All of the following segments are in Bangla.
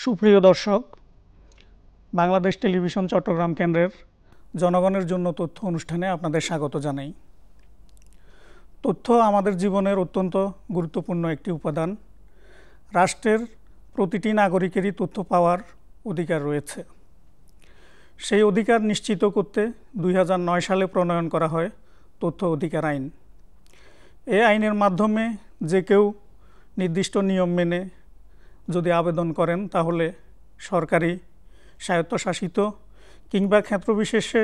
সুপ্রিয় দর্শক, বাংলাদেশ টেলিভিশন চট্টগ্রাম কেন্দ্রের জনগণের জন্য তথ্য অনুষ্ঠানে আপনাদের স্বাগত জানাই। তথ্য আমাদের জীবনের অত্যন্ত গুরুত্বপূর্ণ একটি উপাদান। রাষ্ট্রের প্রতিটি নাগরিকেরই তথ্য পাওয়ার অধিকার রয়েছে। সেই অধিকার নিশ্চিত করতে 2009 সালে প্রণয়ন করা হয় তথ্য অধিকার আইন। এই আইনের মাধ্যমে যে কেউ নির্দিষ্ট নিয়ম মেনে যদি আবেদন করেন, তাহলে সরকারি, স্বায়ত্তশাসিত কিংবা ক্ষেত্রবিশেষে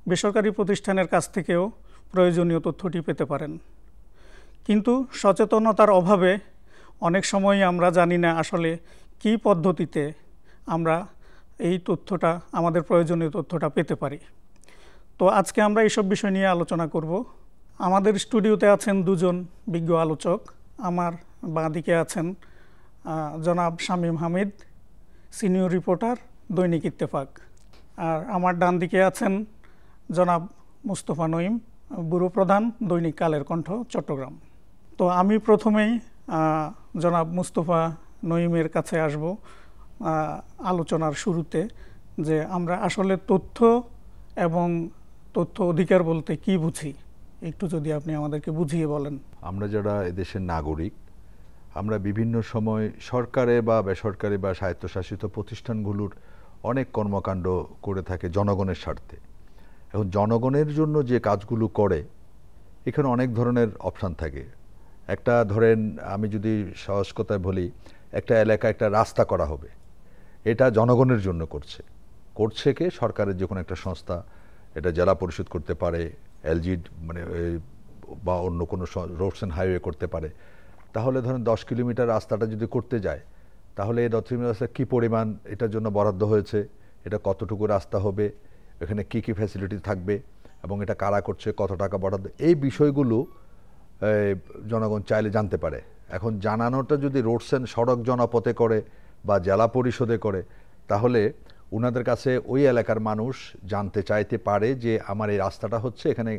বেসরকারি প্রতিষ্ঠানের কাছ থেকেও প্রয়োজনীয় তথ্যটি পেতে পারেন। কিন্তু সচেতনতার অভাবে অনেক সময় আমরা জানি না আসলে কী পদ্ধতিতে আমরা এই তথ্যটা, আমাদের প্রয়োজনীয় তথ্যটা পেতে পারি। তো আজকে আমরা এইসব বিষয় নিয়ে আলোচনা করব। আমাদের স্টুডিওতে আছেন দুজন বিজ্ঞ আলোচক। আমার বাঁদিকে আছেন জনাব শামীম হামিদ, সিনিয়র রিপোর্টার, দৈনিক ইত্তেফাক। আর আমার ডান দিকে আছেন জনাব মুস্তফা নঈম, ব্যুরো প্রধান, দৈনিক কালের কণ্ঠ, চট্টগ্রাম। তো আমি প্রথমেই জনাব মুস্তফা নঈমের কাছে আসব আলোচনার শুরুতে, যে আমরা আসলে তথ্য এবং তথ্য অধিকার বলতে কি বুঝি, একটু যদি আপনি আমাদেরকে বুঝিয়ে বলেন। আমরা যারা এদেশের নাগরিক, আমরা বিভিন্ন সময় সরকারে বা বেসরকারি বা স্বায়ত্তশাসিত প্রতিষ্ঠানগুলোর অনেক কর্মকাণ্ড করে থাকে জনগণের স্বার্থে। এখন জনগণের জন্য যে কাজগুলো করে, এখানে অনেক ধরনের অপশান থাকে। একটা ধরেন, আমি যদি সহজ কথায় বলি, একটা এলাকায় একটা রাস্তা করা হবে, এটা জনগণের জন্য করছে কে? সরকারের যে কোনো একটা সংস্থা, এটা জেলা পরিষদ করতে পারে, এলজিড মানে বা অন্য কোনো রোডস অ্যান্ড হাইওয়ে করতে পারে। তাহলে ধরেন 10 কিলোমিটার রাস্তাটা যদি করতে যায়, তাহলে এই 10 কিলোমিটার রাস্তা কী পরিমাণ এটার জন্য বরাদ্দ হয়েছে, এটা কতটুকু রাস্তা হবে, এখানে কি কি ফ্যাসিলিটি থাকবে, এবং এটা কারা করছে, কত টাকা বরাদ্দ, এই বিষয়গুলো জনগণ চাইলে জানতে পারে। এখন জানানোটা যদি রোডস অ্যান্ড সড়ক জনপথে করে বা জেলা পরিষদে করে, তাহলে ওনাদের কাছে ওই এলাকার মানুষ জানতে চাইতে পারে যে আমার এই রাস্তাটা হচ্ছে, এখানে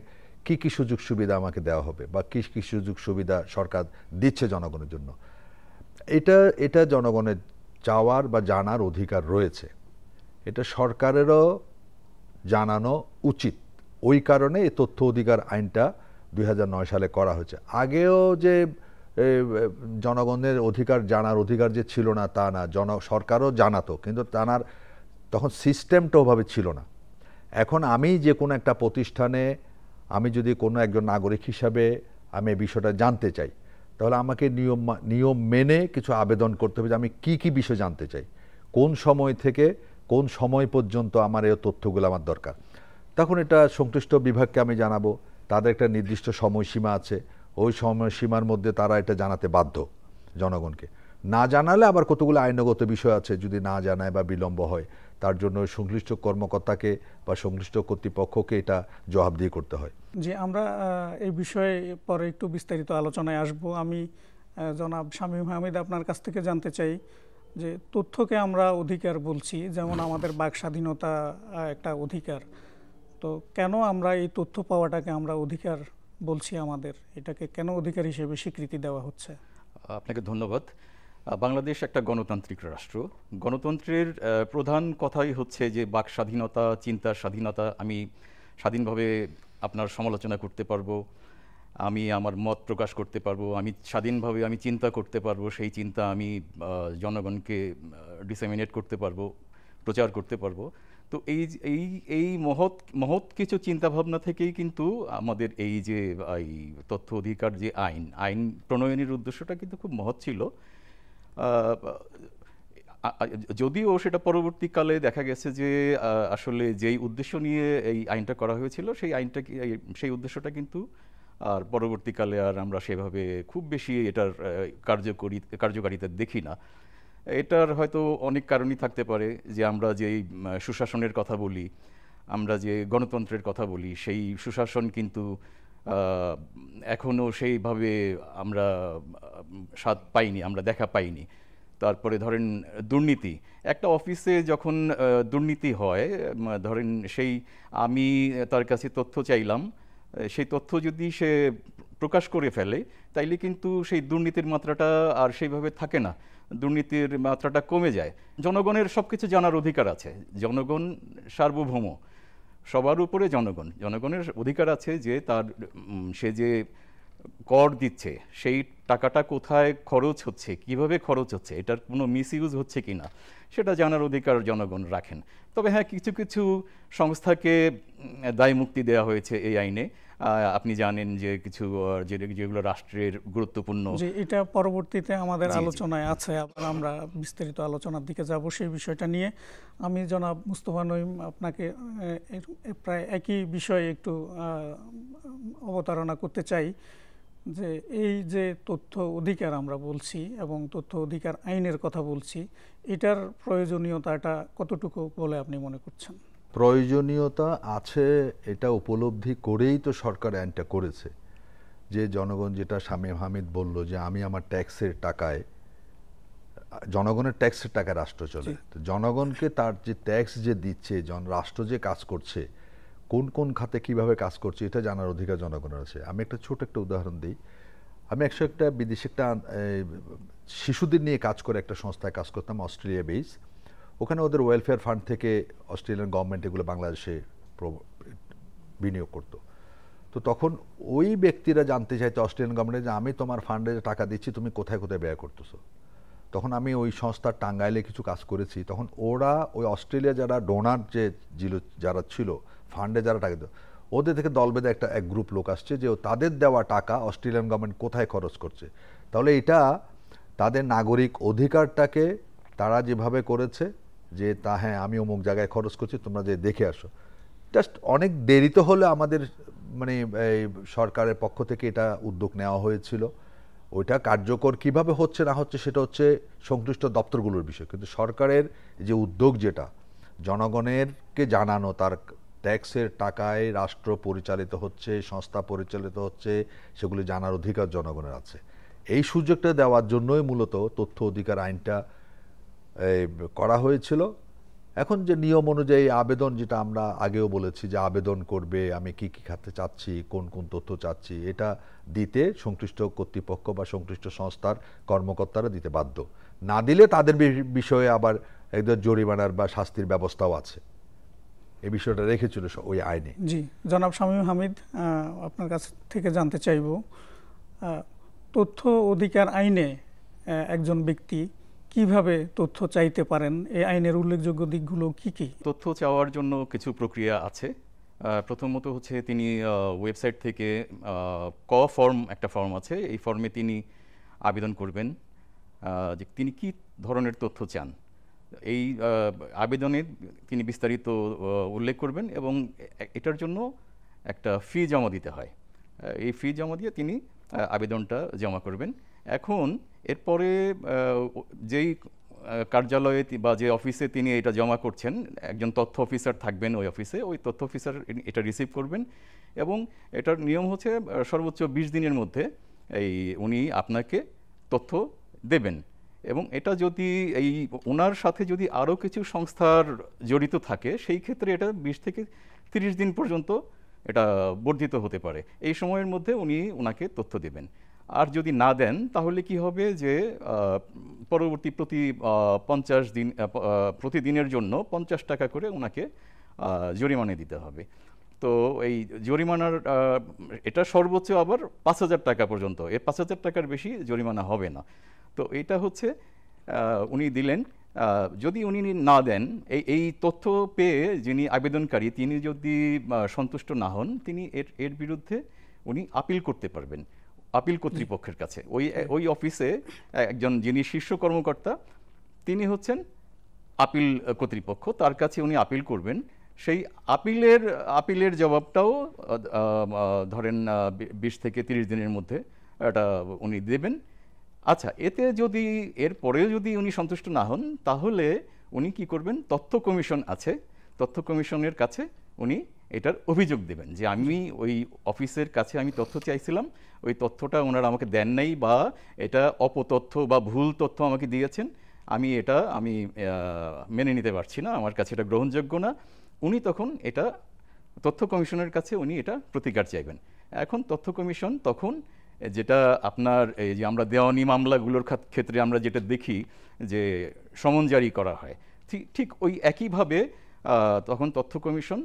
কি কি সুযোগ সুবিধা আমাকে দেওয়া হবে বা কি কি সুযোগ সুবিধা সরকার দিচ্ছে জনগণের জন্য। এটা জনগণের চাওয়ার বা জানার অধিকার রয়েছে। এটা সরকারেরও জানানো উচিত। ওই কারণে এই তথ্য অধিকার আইনটা 2009 সালে করা হয়েছে। আগেও যে জনগণের অধিকার, জানার অধিকার যে ছিল না তা না, সরকারও জানাতো, কিন্তু তখন সিস্টেমটা ওভাবে ছিল না। এখন আমি যে কোনো একটা প্রতিষ্ঠানে, আমি যদি কোনো একজন নাগরিক হিসাবে আমি এই বিষয়টা জানতে চাই, তাহলে আমাকে নিয়ম মেনে কিছু আবেদন করতে হবে যে আমি কি কি বিষয় জানতে চাই, কোন সময় থেকে কোন সময় পর্যন্ত আমার এই তথ্যগুলো আমার দরকার। তখন এটা সংশ্লিষ্ট বিভাগকে আমি জানাবো। তাদের একটা নির্দিষ্ট সময়সীমা আছে, ওই সময়সীমার মধ্যে তারা এটা জানাতে বাধ্য জনগণকে। না জানালে আবার কতগুলো আইনগত বিষয় আছে, যদি না জানায় বা বিলম্ব হয়, তার জন্য সংশ্লিষ্ট কর্মকর্তাকে বা সংশ্লিষ্ট কর্তৃপক্ষকে এটা জবাবদিহি করতে হয়। জি, আমরা এই বিষয়ে পরে একটু বিস্তারিত আলোচনায় আসব। আমি জনাব শামীম হামিদ, আপনার কাছ থেকে জানতে চাই যে তথ্যকে আমরা অধিকার বলছি, যেমন আমাদের বাক স্বাধীনতা একটা অধিকার, তো কেন আমরা এই তথ্য পাওয়াটাকে আমরা অধিকার বলছি, আমাদের এটাকে কেন অধিকার হিসেবে স্বীকৃতি দেওয়া হচ্ছে? আপনাকে ধন্যবাদ। বাংলাদেশ একটা গণতান্ত্রিক রাষ্ট্র। গণতন্ত্রের প্রধান কথাই হচ্ছে যে বাক স্বাধীনতা, চিন্তার স্বাধীনতা। আমি স্বাধীনভাবে আপনার সমালোচনা করতে পারবো, আমি আমার মত প্রকাশ করতে পারবো, আমি স্বাধীনভাবে আমি চিন্তা করতে পারবো, সেই চিন্তা আমি জনগণকে ডিসেমিনেট করতে পারবো, প্রচার করতে পারবো। তো এই মহৎ কিছু চিন্তাভাবনা থেকেই কিন্তু আমাদের এই যে এই তথ্য অধিকার যে আইন প্রণয়নের উদ্দেশ্যটা কিন্তু খুব মহৎ ছিল। যদিও সেটা পরবর্তীকালে দেখা গেছে যে আসলে যেই উদ্দেশ্য নিয়ে এই আইনটা করা হয়েছিল, সেই উদ্দেশ্যটা কিন্তু আর পরবর্তীকালে আর আমরা সেভাবে খুব বেশি এটার কার্যকারিতা দেখি না। এটার হয়তো অনেক কারণই থাকতে পারে, যে আমরা যেই সুশাসনের কথা বলি, আমরা যে গণতন্ত্রের কথা বলি, সেই সুশাসন কিন্তু এখনও সেইভাবে আমরা স্বাদ পাইনি, আমরা দেখা পাইনি। তারপরে ধরেন দুর্নীতি, একটা অফিসে যখন দুর্নীতি হয়, ধরেন আমি তার কাছে তথ্য চাইলাম, সেই তথ্য যদি সে প্রকাশ করে ফেলে, তাইলে কিন্তু সেই দুর্নীতির মাত্রাটা আর সেইভাবে থাকে না, দুর্নীতির মাত্রাটা কমে যায়। জনগণের সবকিছু জানার অধিকার আছে, জনগণ সার্বভৌম, সবার উপরে জনগণের অধিকার আছে যে তার সে যে কর দিচ্ছে সেই টাকাটা কোথায় খরচ হচ্ছে, কিভাবে খরচ হচ্ছে, এটার কোনো মিসইউজ হচ্ছে কিনা সেটা জানার অধিকার জনগণ রাখেন। তবে হ্যাঁ, কিছু কিছু সংস্থাকে দায় মুক্তি দেওয়া হয়েছে এই আইনে। আপনি জানেন যে কিছু যেগুলো রাষ্ট্রের গুরুত্বপূর্ণ, যে এটা পরবর্তীতে আমাদের আলোচনায় আছে, আবার আমরা বিস্তারিত আলোচনার দিকে যাব সেই বিষয়টা নিয়ে। আমি জনাব মুস্তফা নঈম আপনাকে প্রায় একই বিষয়ে একটু অবতারণা করতে চাই যে এই যে তথ্য অধিকার আমরা বলছি এবং তথ্য অধিকার আইনের কথা বলছি, এটার প্রয়োজনীয়তাটা কতটুকু বলে আপনি মনে করছেন? প্রয়োজনীয়তা আছে, এটা উপলব্ধি করেই তো সরকার আইনটা করেছে। যে জনগণ, যেটা শামীম হামিদ বলল যে আমি আমার ট্যাক্সের টাকায়, জনগণের ট্যাক্সের টাকায় রাষ্ট্র চলে, তো জনগণকে তার যে ট্যাক্স যে দিচ্ছে, রাষ্ট্র যে কাজ করছে, কোন কোন খাতে কিভাবে কাজ করছে, এটা জানার অধিকার জনগণের আছে। আমি একটা ছোট একটা উদাহরণ দিই। আমি একটা বিদেশে একটা শিশুদের নিয়ে কাজ করে একটা সংস্থায় কাজ করতাম, অস্ট্রেলিয়া বেস। ওখানে ওদের ওয়েলফেয়ার ফান্ড থেকে অস্ট্রেলিয়ান গভর্নমেন্ট এগুলো বাংলাদেশে বিনিয়োগ করতো। তো তখন ওই ব্যক্তিরা জানতে চাইতো অস্ট্রেলিয়ান গভর্নমেন্টে যে আমি তোমার ফান্ডে টাকা দিচ্ছি, তুমি কোথায় কোথায় ব্যয় করতেছো। তখন আমি ওই সংস্থার টাঙ্গাইলে কিছু কাজ করেছি। তখন ওরা ওই অস্ট্রেলিয়া যারা ডোনার যে যারা ছিল, ফান্ডে যারা টাকা দিত, ওদের থেকে দল বেঁধে এক গ্রুপ লোক আসছে যে তাদের দেওয়া টাকা অস্ট্রেলিয়ান গভর্নমেন্ট কোথায় খরচ করছে। তাহলে এটা তাদের নাগরিক অধিকারটাকে তারা যেভাবে করেছে যে হ্যাঁ আমি অমুক জায়গায় খরচ করছি, তোমরা যে দেখে আসো। জাস্ট অনেক দেরিতে হলে আমাদের সরকারের পক্ষ থেকে এটা উদ্যোগ নেওয়া হয়েছিল। ওইটা কার্যকর কিভাবে হচ্ছে না হচ্ছে সেটা হচ্ছে সংশ্লিষ্ট দপ্তরগুলোর বিষয়, কিন্তু সরকারের যে উদ্যোগ, যেটা জনগণেরকে জানানো তার ট্যাক্সের টাকায় রাষ্ট্র পরিচালিত হচ্ছে, সংস্থা পরিচালিত হচ্ছে, সেগুলি জানার অধিকার জনগণের আছে। এই সুযোগটা দেওয়ার জন্যই মূলত তথ্য অধিকার আইনটা করা হয়েছিল। এখন যে নিয়ম অনুযায়ী আবেদন, যেটা আমরা আগেও বলেছি যে আবেদন করবে, আমি কি কি খাতে চাচ্ছি, কোন কোন তথ্য চাচ্ছি, এটা দিতে সংশ্লিষ্ট কর্তৃপক্ষ বা সংশ্লিষ্ট সংস্থার কর্মকর্তারা দিতে বাধ্য। না দিলে তাদের বিষয়ে আবার একদম জরিমানার বা শাস্তির ব্যবস্থাও আছে। এই বিষয়টা রেখেছিল ওই আইনে। জি, জনাব শামীম হামিদ, আপনার কাছ থেকে জানতে চাইব, তথ্য অধিকার আইনে একজন ব্যক্তি কিভাবে তথ্য চাইতে পারেন, এই আইনের উল্লেখযোগ্য দিকগুলো কি কি? তথ্য চাওয়ার জন্য কিছু প্রক্রিয়া আছে। প্রথমত হচ্ছে তিনি ওয়েবসাইট থেকে ফর্ম, একটা ফর্ম আছে, এই ফর্মে তিনি আবেদন করবেন যে তিনি কি ধরনের তথ্য চান। এই আবেদনে তিনি বিস্তারিত উল্লেখ করবেন এবং এটার জন্য একটা ফি জমা দিতে হয়। এই ফি জমা দিয়ে তিনি আবেদনটা জমা করবেন। এখন এরপরে যেই কার্যালয়ে বা যে অফিসে তিনি এটা জমা করছেন, একজন তথ্য অফিসার থাকবেন ওই অফিসে, ওই তথ্য অফিসার এটা রিসিভ করবেন এবং এটার নিয়ম হচ্ছে সর্বোচ্চ 20 দিনের মধ্যে উনি আপনাকে তথ্য দেবেন। এবং এটা যদি ওনার সাথে যদি আরও কিছু সংস্থার জড়িত থাকে, সেই ক্ষেত্রে এটা 20 থেকে 30 দিন পর্যন্ত এটা বর্ধিত হতে পারে। এই সময়ের মধ্যে উনি ওনাকে তথ্য দেবেন। আর যদি না দেন তাহলে কি হবে যে পরবর্তী প্রতিদিনের জন্য 50 টাকা করে ওনাকে জরিমানা দিতে হবে। তো এই জরিমানার এটা সর্বোচ্চ আবার 5000 টাকা পর্যন্ত, এর 5000 টাকার বেশি জরিমানা হবে না। তো এটা হচ্ছে উনি দিলেন। যদি উনি না দেন, এই তথ্য পেয়ে যিনি আবেদনকারী তিনি যদি সন্তুষ্ট না হন, তিনি এর বিরুদ্ধে উনি আপিল করতে পারবেন আপিল কর্তৃপক্ষের কাছে। ওই অফিসে একজন যিনি শীর্ষ কর্মকর্তা, তিনি হচ্ছেন আপিল কর্তৃপক্ষ, তার কাছে উনি আপিল করবেন। সেই আপিলের জবাবটাও ধরেন 20 থেকে 30 দিনের মধ্যে এটা উনি দেবেন। আচ্ছা, এতে যদি এরপরেও যদি উনি সন্তুষ্ট না হন, তাহলে উনি কি করবেন, তথ্য কমিশন আছে, তথ্য কমিশনের কাছে উনি এটার অভিযোগ দেবেন যে আমি ওই অফিসের কাছে আমি তথ্য চাইছিলাম, ওই তথ্যটা ওনারা আমাকে দেন নাই, বা এটা অপতথ্য বা ভুল তথ্য আমাকে দিয়েছেন, আমি মেনে নিতে পারছি না, আমার কাছে এটা গ্রহণযোগ্য না। উনি তখন এটা তথ্য কমিশনের কাছে উনি এটা প্রতিকার চাইবেন। এখন তথ্য কমিশন তখন যেটা আপনার এই যে আমরা দেওয়ানি মামলাগুলোর ক্ষেত্রে আমরা যেটা দেখি যে সমন জারি করা হয়, ঠিক ওই একইভাবে তখন তথ্য কমিশন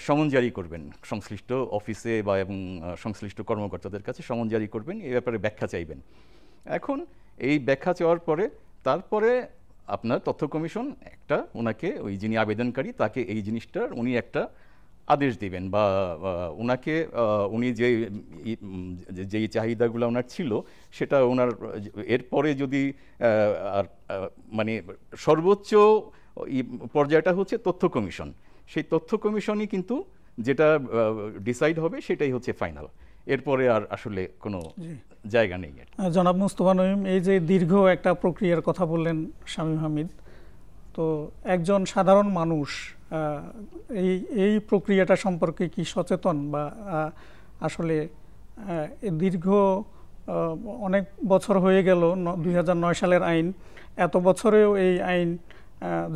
সমন জারি করবেন সংশ্লিষ্ট অফিসে বা এবং সংশ্লিষ্ট কর্মকর্তাদের কাছে সমন জারি করবেন, এই ব্যাপারে ব্যাখ্যা চাইবেন। এখন এই ব্যাখ্যা চাওয়ার পরে তারপরে আপনার তথ্য কমিশন একটা ওনাকে, ওই যিনি আবেদনকারী তাকে এই জিনিসটার উনি একটা আদেশ দিবেন বা ওনাকে উনি যেই চাহিদাগুলো ওনার ছিল সেটা ওনার এরপরে যদি মানে সর্বোচ্চ পর্যায়টা হচ্ছে তথ্য কমিশন, সেই তথ্য কমিশনই কিন্তু যেটা ডিসাইড হবে সেটাই হচ্ছে ফাইনাল, এরপরে আর আসলে কোনো জায়গা নেই। জনাব মুস্তফা নঈম, এই যে দীর্ঘ একটা প্রক্রিয়ার কথা বললেন শামীম হামিদ, তো একজন সাধারণ মানুষ এই প্রক্রিয়াটা সম্পর্কে কি সচেতন, বা আসলে দীর্ঘ অনেক বছর হয়ে গেল 2009 সালের আইন, এত বছরেও এই আইন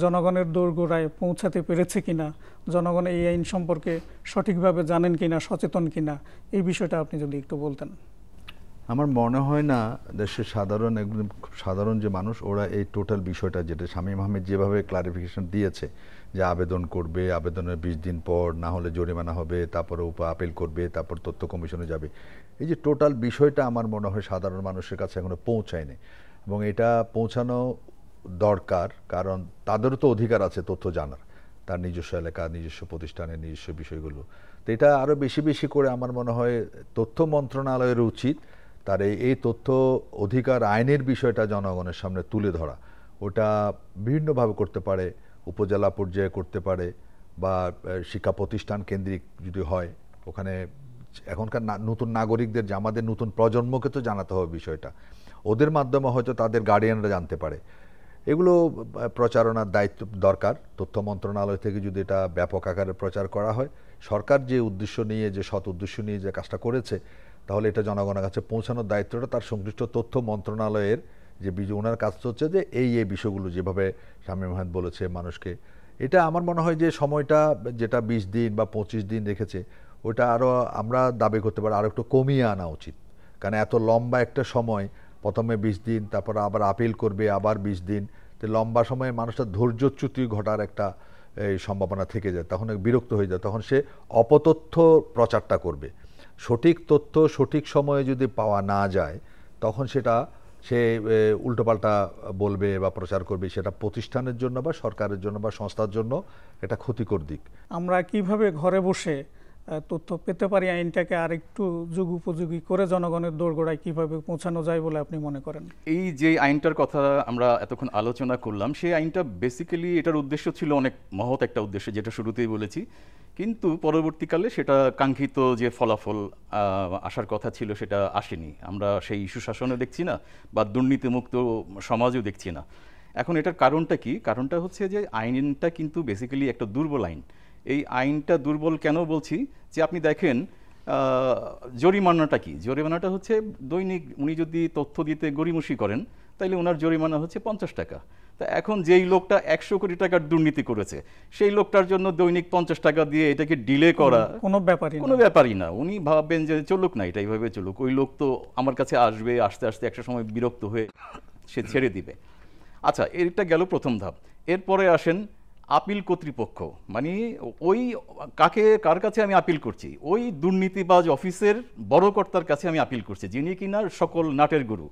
জনগণের দোরগোড়ায় পৌঁছাতে পেরেছে কিনা, জনগণ এই আইন সম্পর্কে সঠিকভাবে জানেন কিনা, সচেতন কিনা, এই বিষয়টা আপনি যদি একটু বলতেন। আমার মনে হয় না দেশের সাধারণ একদম সাধারণ যে মানুষ ওরা এই টোটাল বিষয়টা, যেটা শামীম আহমেদ যেভাবে ক্লারিফিকেশন দিয়েছে যে আবেদন করবে, আবেদনের 20 দিন পর না হলে জরিমানা হবে, তারপরে আপিল করবে, তারপর তথ্য কমিশনে যাবে, এই যে টোটাল বিষয়টা আমার মনে হয় সাধারণ মানুষের কাছে এখনো পৌঁছায়নি, এবং এটা পৌঁছানো দরকার, কারণ তাদেরও তো অধিকার আছে তথ্য জানার, তার নিজস্ব এলাকা, নিজস্ব প্রতিষ্ঠানের নিজস্ব বিষয়গুলো। তো এটা আরও বেশি বেশি করে আমার মনে হয় তথ্য মন্ত্রণালয়ের উচিত তার এই তথ্য অধিকার আইনের বিষয়টা জনগণের সামনে তুলে ধরা। ওটা বিভিন্নভাবে করতে পারে, উপজেলা পর্যায়ে করতে পারে, বা শিক্ষা প্রতিষ্ঠান কেন্দ্রিক যদি হয়, ওখানে এখনকার নতুন নাগরিকদের, যে আমাদের নতুন প্রজন্মকে তো জানাতে হবে বিষয়টা, ওদের মাধ্যমে হয়তো তাদের গার্ডিয়ানরা জানতে পারে। এগুলো প্রচারণার দায়িত্ব দরকার। তথ্য মন্ত্রণালয় থেকে যদি এটা ব্যাপক আকারে প্রচার করা হয়, সরকার যে উদ্দেশ্য নিয়ে, যে সৎ উদ্দেশ্য নিয়ে যে কাজটা করেছে, তাহলে এটা জনগণের কাছে পৌঁছানোর দায়িত্বটা তার সংশ্লিষ্ট তথ্য মন্ত্রণালয়ের, যে ওনার কাজ হচ্ছে যে এই বিষয়গুলো যেভাবে শামীম আহমেদ বলেছে মানুষকে, এটা আমার মনে হয় যে সময়টা যেটা 20 দিন বা 25 দিন রেখেছে, ওটা আরও আমরা দাবি করতে পারি আরও একটু কমিয়ে আনা উচিত। কারণ এত লম্বা একটা সময়, প্রথমে 20 দিন, তারপর আবার আপিল করবে, আবার 20 দিন, তো লম্বা সময়ে মানুষের ধৈর্যচ্যুতি ঘটার একটা সম্ভাবনা থেকে যায়, তখন বিরক্ত হয়ে যায়, তখন সে অপতথ্য প্রচারটা করবে। সঠিক তথ্য সঠিক সময়ে যদি পাওয়া না যায়, তখন সেটা সে উল্টোপাল্টা বলবে বা প্রচার করবে, সেটা প্রতিষ্ঠানের জন্য বা সরকারের জন্য বা সংস্থার জন্য এটা ক্ষতিকর দিক। আমরা কিভাবে ঘরে বসে তথ্য পেতে পারি, আইনটাকে আরেকটু যুগোপযোগী করে জনগণের দোরগোড়ায় কিভাবে পৌঁছানো যায় বলে আপনি মনে করেন? এই যে আইনটার কথা আমরা এতক্ষণ আলোচনা করলাম, সেই আইনটা বেসিক্যালি এটার উদ্দেশ্য ছিল অনেক মহৎ একটা উদ্দেশ্য, যেটা শুরুতেই বলেছি, কিন্তু পরবর্তীকালে সেটা কাঙ্ক্ষিত যে ফলাফল আসার কথা ছিল সেটা আসেনি। আমরা সেই সুশাসনও দেখছি না, বা দুর্নীতিমুক্ত সমাজও দেখছি না। এখন এটার কারণটা কি? কারণটা হচ্ছে যে আইনটা কিন্তু বেসিক্যালি একটা দুর্বল আইন। এই আইনটা দুর্বল কেন বলছি, যে আপনি দেখেন জরিমানাটা কি? জরিমানাটা হচ্ছে দৈনিক উনি যদি তথ্য দিতে গড়িমসি করেন, তাইলে ওনার জরিমানা হচ্ছে 50 টাকা। তা এখন যেই লোকটা 100 কোটি টাকার দুর্নীতি করেছে, সেই লোকটার জন্য দৈনিক 50 টাকা দিয়ে এটাকে ডিলে করা কোনো ব্যাপারই না। উনি ভাববেন যে চলুক না, এটা এইভাবে চলুক, ওই লোক তো আমার কাছে আসবে, আস্তে আস্তে একটা সময় বিরক্ত হয়ে সে ছেড়ে দিবে। আচ্ছা, এটা গেল প্রথম ধাপ। এরপরে আসেন আপিল কর্তৃপক্ষ, মানে ওই কার কাছে আমি আপিল করছি? ওই দুর্নীতিবাজ অফিসের বড় কর্তার কাছে আমি আপিল করছি, যিনি কিনা সকল নাটের গুরু,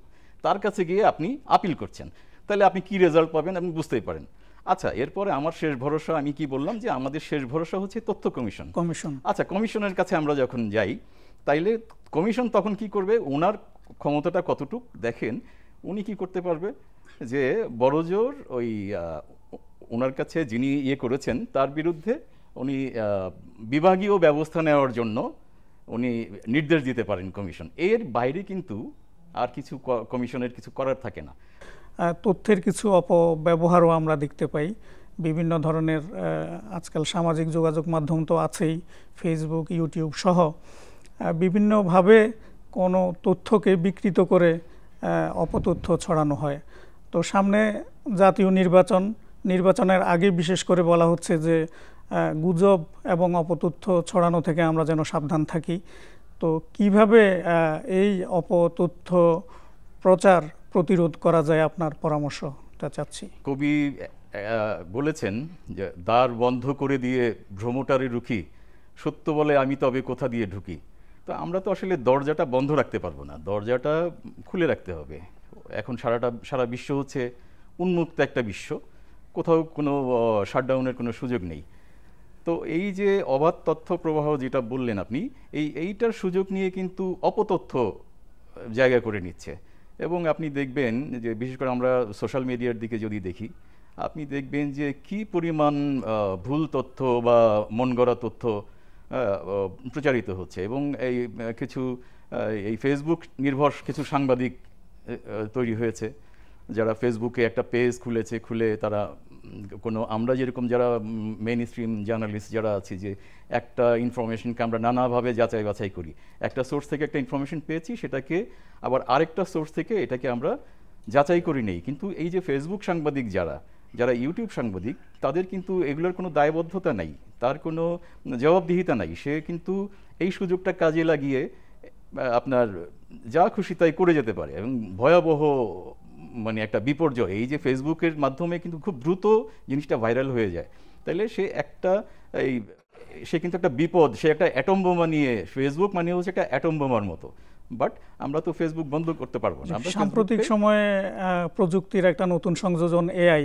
তার কাছে গিয়ে আপনি আপিল করছেন। তাহলে আপনি কি রেজাল্ট পাবেন আপনি বুঝতেই পারেন। আচ্ছা, এরপরে আমার শেষ ভরসা, আমি কি বললাম যে আমাদের শেষ ভরসা হচ্ছে তথ্য কমিশন। আচ্ছা, কমিশনের কাছে আমরা যখন যাই, তাইলে কমিশন তখন কি করবে? ওনার ক্ষমতাটা কতটুক দেখেন, উনি কি করতে পারবে যে বড়জোর ওই ওনার কাছে যিনি করেছেন তার বিরুদ্ধে উনি বিভাগীয় ব্যবস্থা নেওয়ার জন্য উনি নির্দেশ দিতে পারেন কমিশন। এর বাইরে কিন্তু আর কিছু কমিশনের কিছু করার থাকে না। তথ্যের কিছু অপব্যবহারও আমরা দেখতে পাই। বিভিন্ন ধরনের আজকাল সামাজিক যোগাযোগ মাধ্যম তো আছেই, ফেসবুক, ইউটিউব সহ বিভিন্নভাবে কোনো তথ্যকে বিকৃত করে অপতথ্য ছড়ানো হয়। তো সামনে জাতীয় নির্বাচনের আগে বিশেষ করে বলা হচ্ছে যে গুজব এবং অপতথ্য ছড়ানো থেকে আমরা যেন সাবধান থাকি। তো কিভাবে এই অপতথ্য প্রচার প্রতিরোধ করা যায়, আপনার পরামর্শটা চাচ্ছি। কবি বলেছেন যে দ্বার বন্ধ করে দিয়ে ভ্রমটারে রুখি, সত্য বলে আমি তবে কোথা দিয়ে ঢুকি। তো আমরা তো আসলে দরজাটা বন্ধ রাখতে পারবো না, দরজাটা খুলে রাখতে হবে। এখন সারা বিশ্ব হচ্ছে উন্মুক্ত একটা বিশ্ব, কোথাও কোনো শাটডাউনের কোনো সুযোগ নেই। তো এই যে অবাধ তথ্য প্রবাহ যেটা বললেন আপনি, এইটার সুযোগ নিয়ে কিন্তু অপতথ্য জায়গা করে নিচ্ছে। এবং আপনি দেখবেন যে বিশেষ করে আমরা সোশ্যাল মিডিয়ার দিকে যদি দেখি, আপনি দেখবেন যে কি পরিমাণ ভুল তথ্য বা মন গড়া তথ্য প্রচারিত হচ্ছে। এবং এই ফেসবুক নির্ভর কিছু সাংবাদিক তৈরি হয়েছে, যারা ফেসবুকে একটা পেজ খুলেছে, খুলে তারা আমরা যেরকম যারা মেইন স্ট্রিম জার্নালিস্ট যারা আছি, যে একটা ইনফরমেশনকে আমরা নানাভাবে যাচাই বাছাই করি, একটা সোর্স থেকে একটা ইনফরমেশন পেয়েছি, সেটাকে আবার আরেকটা সোর্স থেকে এটাকে আমরা যাচাই করি নেই। কিন্তু এই যে ফেসবুক সাংবাদিক যারা ইউটিউব সাংবাদিক, তাদের কিন্তু এগুলোর কোনো দায়বদ্ধতা নাই, তার কোনো জবাবদিহিতা নাই। সে কিন্তু এই সুযোগটা কাজে লাগিয়ে আপনার যা খুশি তাই করে যেতে পারে, এবং ভয়াবহ মানে একটা বিপর্যয়। এই যে ফেসবুকের মাধ্যমে কিন্তু খুব দ্রুত জিনিসটা ভাইরাল হয়ে যায়, তাইলে সে কিন্তু একটা বিপদ, সে একটা অ্যাটম বোমা নিয়ে, ফেসবুক মানে হচ্ছে একটা অ্যাটম বোমার মতো। বাট আমরা তো ফেসবুক বন্ধ করতে পারবো না। সাম্প্রতিক সময়ে প্রযুক্তির একটা নতুন সংযোজন এআই,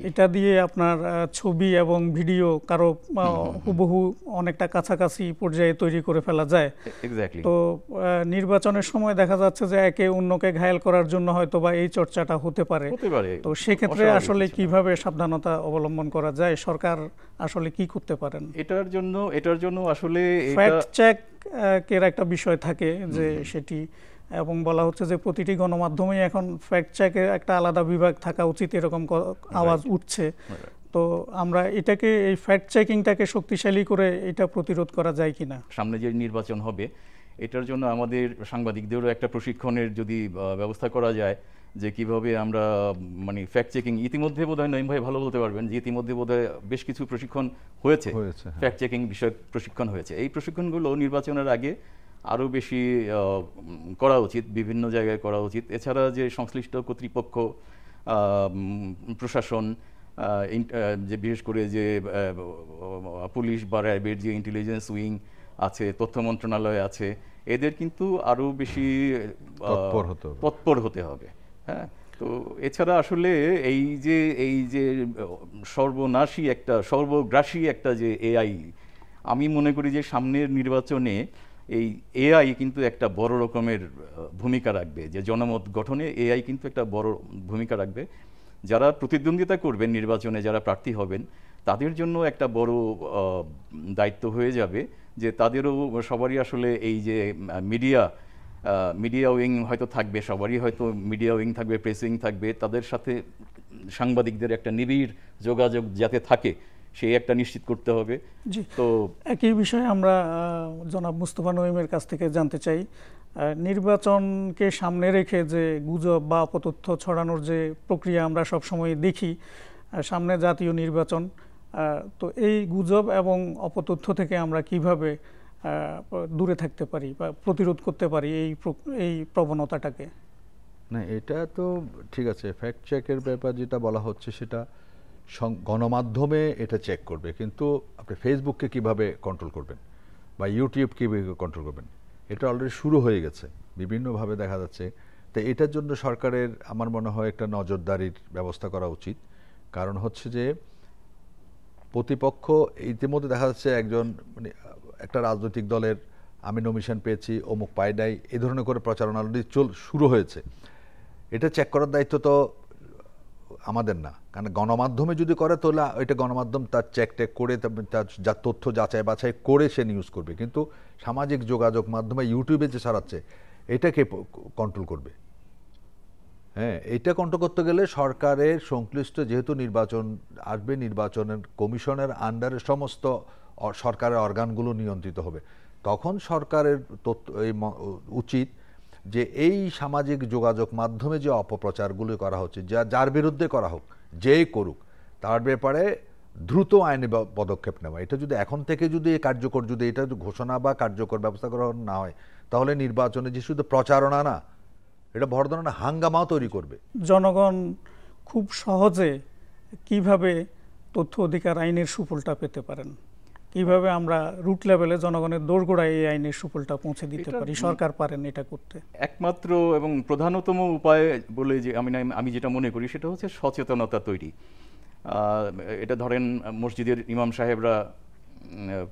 এটা দিয়ে আপনার ছবি এবং ভিডিও কারো হুবহু অনেকটা কাছাকাছি পর্যায়ে তৈরি করে ফেলা যায়। এক্স্যাক্টলি। তো নির্বাচনের সময় দেখা যাচ্ছে যে একে অন্যকে ঘায়েল করার জন্য হয়তো বা এই চর্চাটা হতে পারে। তো সেক্ষেত্রে আসলে কিভাবে সাবধানতা অবলম্বন করা যায়, সরকার আসলে কি করতে পারেন? এটার জন্য আসলে ফ্যাক্ট চেক এর একটা বিষয় থাকে যে সেটি, এবং বলা হচ্ছে যে প্রতিটি গণমাধ্যমেই এখন ফ্যাক্ট চেকের একটা আলাদা বিভাগ থাকা উচিত, এরকম আওয়াজ উঠছে। তো আমরা এটাকে, এই ফ্যাক্ট চেকিংটাকে শক্তিশালী করে এটা প্রতিরোধ করা যায় কিনা? সামনে যে নির্বাচন হবে, এটার জন্য আমাদের সাংবাদিকদেরও একটা প্রশিক্ষণের যদি ব্যবস্থা করা যায়, যে কিভাবে আমরা মানে ফ্যাক্ট চেকিং, ইতিমধ্যে বোধহয় নঈম ভাই ভালো বলতে পারবেন যে ইতিমধ্যে বোধহয় বেশ কিছু প্রশিক্ষণ হয়েছে, ফ্যাক্ট চেকিং বিষয়ক প্রশিক্ষণ হয়েছে। এই প্রশিক্ষণগুলো নির্বাচনের আগে আরও বেশি করা উচিত, বিভিন্ন জায়গায় করা উচিত। এছাড়া যে সংশ্লিষ্ট কর্তৃপক্ষ, প্রশাসন, যে বিশেষ করে যে পুলিশ বা র্যাবের যে ইন্টেলিজেন্স উইং আছে, তথ্য মন্ত্রণালয় আছে, এদের কিন্তু আরও বেশি তৎপর হতে হবে। হ্যাঁ, তো এছাড়া আসলে এই যে সর্বনাশী একটা, সর্বগ্রাসী একটা যে এআই, আমি মনে করি যে সামনের নির্বাচনে এই এআই কিন্তু একটা বড় রকমের ভূমিকা রাখবে, যে জনমত গঠনে এআই কিন্তু একটা বড় ভূমিকা রাখবে। যারা প্রতিদ্বন্দ্বিতা করবেন নির্বাচনে, যারা প্রার্থী হবেন, তাদের জন্য একটা বড় দায়িত্ব হয়ে যাবে যে তাদেরও সবারই আসলে এই যে মিডিয়া উইং হয়তো থাকবে, সবারই হয়তো মিডিয়া উইং থাকবে, প্রেস উইং থাকবে, তাদের সাথে সাংবাদিকদের একটা নিবিড় যোগাযোগ যাতে থাকে, সেই একটা নিশ্চিত করতে হবে। তো একই বিষয়ে আমরা জনাব মুস্তফা নঈমের কাছ থেকে জানতে চাই, নির্বাচনকে সামনে রেখে যে গুজব বা অপতথ্য ছড়ানোর যে প্রক্রিয়া আমরা সবসময় দেখি, সামনে জাতীয় নির্বাচন, তো এই গুজব এবং অপতথ্য থেকে আমরা কিভাবে দূরে থাকতে পারি বা প্রতিরোধ করতে পারি এই প্রবণতাটাকে? না, এটা তো ঠিক আছে, ফ্যাক্ট চেকের ব্যাপার যেটা বলা হচ্ছে সেটা গণমাধ্যমে এটা চেক করবে, কিন্তু আপনি ফেসবুককে কিভাবে কন্ট্রোল করবেন বা ইউটিউব কীভাবে কন্ট্রোল করবেন, এটা অলরেডি শুরু হয়ে গেছে, বিভিন্নভাবে দেখা যাচ্ছে। তো এটার জন্য সরকারের আমার মনে হয় একটা নজরদারির ব্যবস্থা করা উচিত। কারণ হচ্ছে যে প্রতিপক্ষ ইতিমধ্যে দেখা যাচ্ছে একজন মানে একটা রাজনৈতিক দলের আমি নমিনেশন পেয়েছি, অমুক পাই নাই, এই ধরনের করে প্রচারণা অলরেডি শুরু হয়েছে। এটা চেক করার দায়িত্ব তো আমাদের না, কারণ গণমাধ্যমে যদি করে তাহলে এটা গণমাধ্যম তার চেক করে তার যা তথ্য যাচাই বাছাই করে সে নিউজ করবে, কিন্তু সামাজিক যোগাযোগ মাধ্যমে ইউটিউবে যে ছাড়াচ্ছে এটাকে কন্ট্রোল করবে। হ্যাঁ, এটা কন্ট্রোল করতে গেলে সরকারের সংশ্লিষ্ট যেহেতু নির্বাচন আসবে, নির্বাচনের কমিশনের আন্ডারে সমস্ত সরকারের অর্গানগুলো নিয়ন্ত্রিত হবে, তখন সরকারের উচিত যে এই সামাজিক যোগাযোগ মাধ্যমে যে অপপ্রচারগুলো করা হচ্ছে, যার বিরুদ্ধে করা হোক, যেই করুক, তার ব্যাপারে দ্রুত আইনি পদক্ষেপ নেওয়া। এটা যদি এখন থেকে যদি কার্যকর, যদি এটা ঘোষণা বা কার্যকর ব্যবস্থা গ্রহণ না হয়, তাহলে নির্বাচনে যে শুধু প্রচারণা না, এটা বড় ধরনের হাঙ্গামাও তৈরি করবে। জনগণ খুব সহজে কিভাবে তথ্য অধিকার আইনের সুফলটা পেতে পারেন, কিভাবে আমরা রুট লেভেলে জনগণের দোরগোড়ায় এই আইনের সুফলটা পৌঁছে দিতে পারি, সরকার পারেন এটা করতে? একমাত্র এবং প্রধানতম উপায় বলে যে আমি যেটা মনে করি সেটা হচ্ছে সচেতনতা তৈরি। এটা ধরেন মসজিদের ইমাম সাহেবরা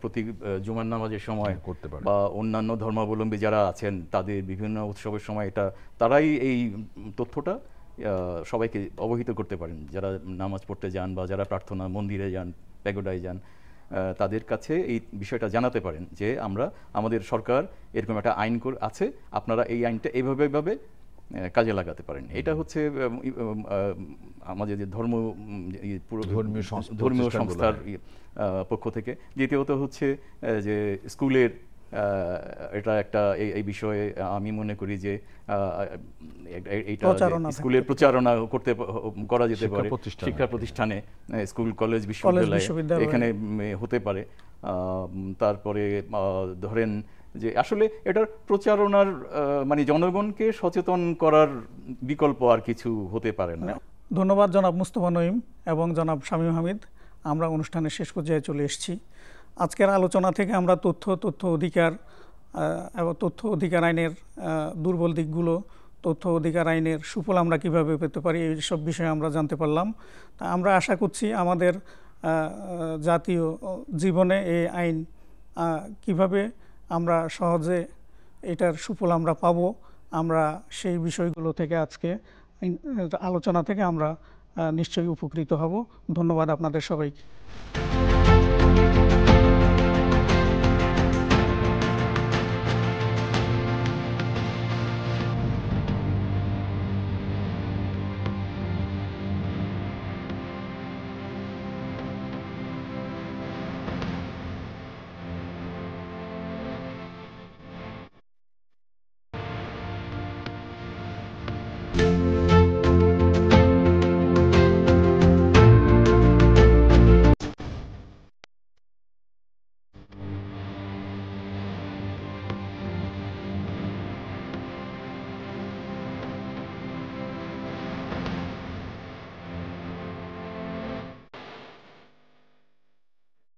প্রতি জুমার নামাজের সময় করতে পারে, বা অন্যান্য ধর্মাবলম্বী যারা আছেন তাদের বিভিন্ন উৎসবের সময় তারাই এই তথ্যটা সবাইকে অবহিত করতে পারেন। যারা নামাজ পড়তে যান বা যারা প্রার্থনা মন্দিরে যান, প্যাগোডায় যান, তাদের কাছে এই বিষয়টা জানাতে পারেন যে আমাদের সরকার এরকম একটা আইন আছে, আপনারা এই আইনটা এইভাবে কাজে লাগাতে পারেন। এটা হচ্ছে আমাদের যে ধর্মীয় সংস্থার পক্ষ থেকে। দ্বিতীয়ত হচ্ছে যে স্কুলের এটা একটা এই বিষয়ে আমি মনে করি যে এইটা স্কুলের প্রচারণা করা যেতে পারে, শিক্ষা প্রতিষ্ঠানে, স্কুল, কলেজ, বিশ্ববিদ্যালয় এখানে হতে পারে। তারপরে ধরেন যে আসলে এটার প্রচারণার মানে জনগণকে সচেতন করার বিকল্প আর কিছু হতে পারে না। ধন্যবাদ জনাব মুস্তফা নঈম এবং জনাব শামীম হামিদ। আমরা অনুষ্ঠানের শেষ পর্যায়ে চলে এসেছি। আজকের আলোচনা থেকে আমরা তথ্য অধিকার এবং তথ্য অধিকার আইনের দুর্বল দিকগুলো, তথ্য অধিকার আইনের সুফল আমরা কিভাবে পেতে পারি, এই সব বিষয়ে আমরা জানতে পারলাম। তা আমরা আশা করছি আমাদের জাতীয় জীবনে এই আইন কিভাবে আমরা সহজে এটার সুফল আমরা পাবো, আমরা সেই বিষয়গুলো থেকে আজকে আলোচনা থেকে আমরা নিশ্চয়ই উপকৃত হব। ধন্যবাদ আপনাদের সবাইকে।